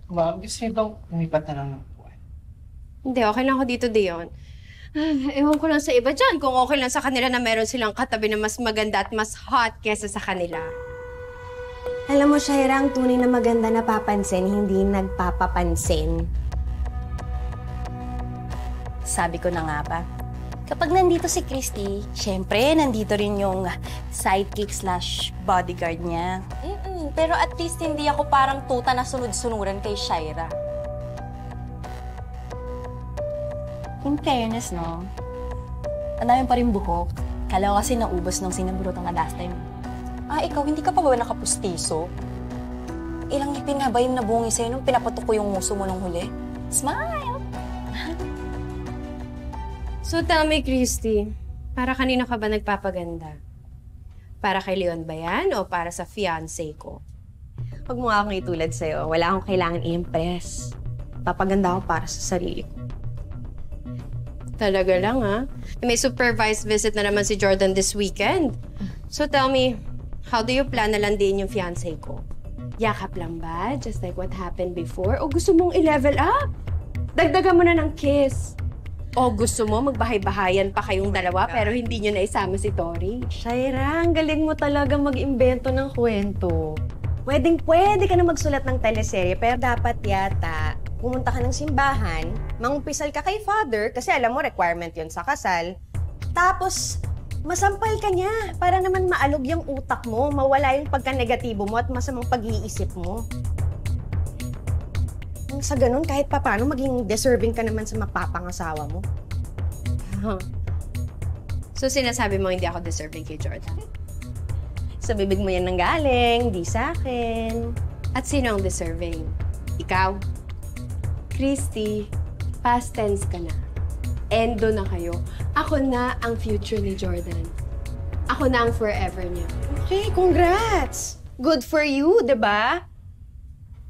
Ma'am, gusto niyo bang lumipat na lang ng buwan? Hindi, okay lang ako dito, Dion. Ewan ko lang sa iba dyan kung okay lang sa kanila na meron silang katabi na mas maganda at mas hot kesa sa kanila. Alam mo, Shaira, ang tunay na maganda na papansin, hindi nagpapapansin. Sabi ko na nga ba, kapag nandito si Christy, syempre, nandito rin yung sidekick/bodyguard niya. Pero at least hindi ako parang tuta na sunod-sunuran kay Shaira. In fairness, no? Ang dami pa rin buhok. Kala ko kasi naubos nung sinaburutan ka last time. Ikaw, hindi ka pa ba nakapustiso? Ilang ngipin nga ba yung nabungi sa'yo nung pinapatok ko yung nguso mo nung huli? Smile! So tell me, Christy, para kanino ka ba nagpapaganda? Para kay Leon ba yan o para sa fiancé ko? Huwag mo nga akong itulad sa'yo. Wala akong kailangan i-impress. Papaganda ako para sa sarili ko. Talaga lang, ha? May supervised visit na naman si Jordan this weekend. So tell me, how do you plan na landiin yung fiancé ko? Yakap lang ba? Just like what happened before? O gusto mong i-level up? Dagdagan mo na ng kiss. O gusto mo magbahay-bahayan pa kayong dalawa pero hindi nyo naisama si Tori? Shaira, ang galing mo talaga mag-imbento ng kwento. Pwedeng-pwede ka na magsulat ng teleserye, pero dapat yata pumunta ka ng simbahan, mangumpisal ka kay Father, kasi alam mo, requirement yon sa kasal. Tapos, masampal ka niya para naman maalog yung utak mo, mawala yung pagka-negatibo mo at masamang pag-iisip mo. Sa ganun, kahit papano, maging deserving ka naman sa mapapangasawa mo. So sinasabi mo hindi ako deserving kay Jordan? Sa bibig mo yan nanggaling, di sa akin. At sino ang deserving? Ikaw? Christy, past tense ka na. Endo na kayo. Ako na ang future ni Jordan. Ako na ang forever niya. Okay, congrats! Good for you, di ba?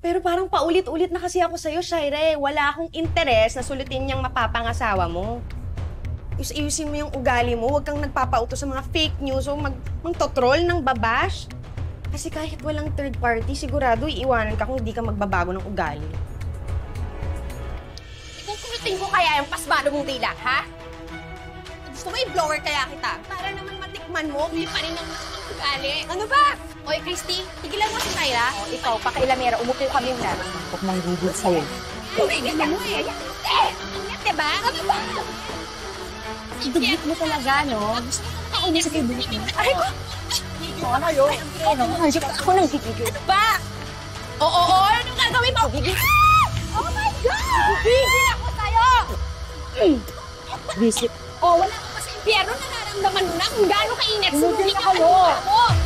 Pero parang paulit-ulit na kasi ako sa'yo, Shaira. Wala akong interes na sulutin niyang mapapangasawa mo. Ayusin mo yung ugali mo. Huwag kang nagpapauto sa mga fake news o magtotroll ng babash. Kasi kahit walang third party, sigurado iiwanan ka kung hindi ka magbabago ng ugali. Ikukulitin ko kaya yung pasmado mong dila, ha? Gusto mo i-blower kaya kita? Para naman matikman mo, Hindi pa rin ang ugali. ano ba? Oy, Christy, tigilan mo si Shaira. Ikaw, pakailamera, umupo kami yung dami. Huwag nang gugol sa'yo. Tigilan mo eh. Ingat, diba? Ano ba? Dugit mo talaga, no? Gusto mo kainin sa kaibigan mo. Ay, ko! Ano yun? Ako nang gigigil. Ano ba? Oo, anong gagawin mo? Oh my God! Gigil ako sa'yo! Visit. Wala ka pa sa impyerno, nararamdaman mo na kung gaano kainit. Tumigil na kayo!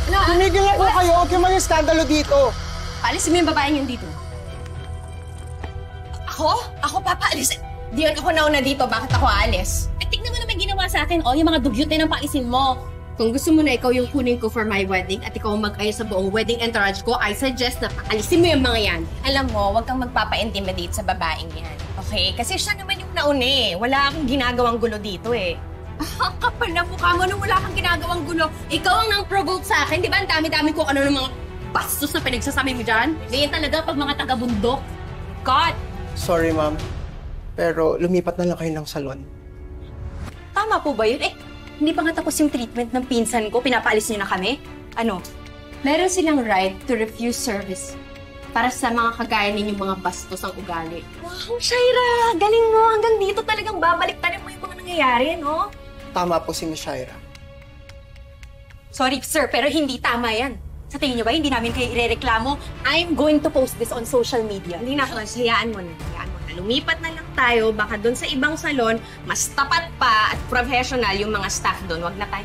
Tumigil na po kayo! Huwag yung mga skandalo dito! Paalisin mo yung babaeng yun dito. Ako? Ako papaalis? Diyon ako nauna dito, bakit ako aalis? Tignan mo naman ginawa sa akin, yung mga dugyot na ng paisin mo. Kung gusto mo na ikaw yung kunin ko for my wedding at ikaw ang mag-ayos sa buong wedding entourage ko, I suggest na paalisin mo yung mga yan. Alam mo, huwag kang magpapa-intimidate sa babaeng yan. Okay? Kasi siya naman yung nauna eh. Wala akong ginagawang gulo dito eh. Kapal na mukha mo nung wala kang ginagawang gulo. Ikaw ang nang-provoke sa akin, di ba? Ang dami-dami ko ano ng mga bastos na pinagsasabi mo dyan. Ganyan talaga pag mga taga-bundok. God! Sorry, ma'am. Pero lumipat na lang kayo ng salon. Tama po ba yun? Hindi pa nga tapos yung treatment ng pinsan ko. Pinapaalis niyo na kami? Ano? Meron silang right to refuse service para sa mga kagaya ninyong mga bastos ang ugali. Wow, Shaira! Galing mo! Hanggang dito talagang babaliktarin mo yung mga nangyayari, no? Tama po si Miss Shaira. Sorry, sir, pero hindi tama yan. Sa tingin niyo ba, hindi namin kayo irereklamo? I'm going to post this on social media. Hindi na, Cons. Hayaan mo na. Hayaan mo na. Lumipat na lang tayo. Baka doon sa ibang salon, mas tapat pa at professional yung mga staff doon. Wag na tayo.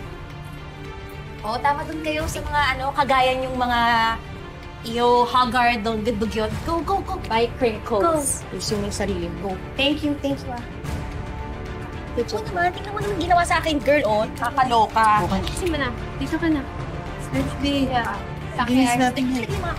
Tama dun kayo sa mga kagaya yung mga Haggard, dugyot. Go, go, go. By crinkles. Gusto mo yung sarili mo. Thank you ah. Oo naman, tingnan mo naman ginawa sa akin, girl, Kakaloka. Kasi mo na. Dito ka na. Let's be. Inis natin. Yung mga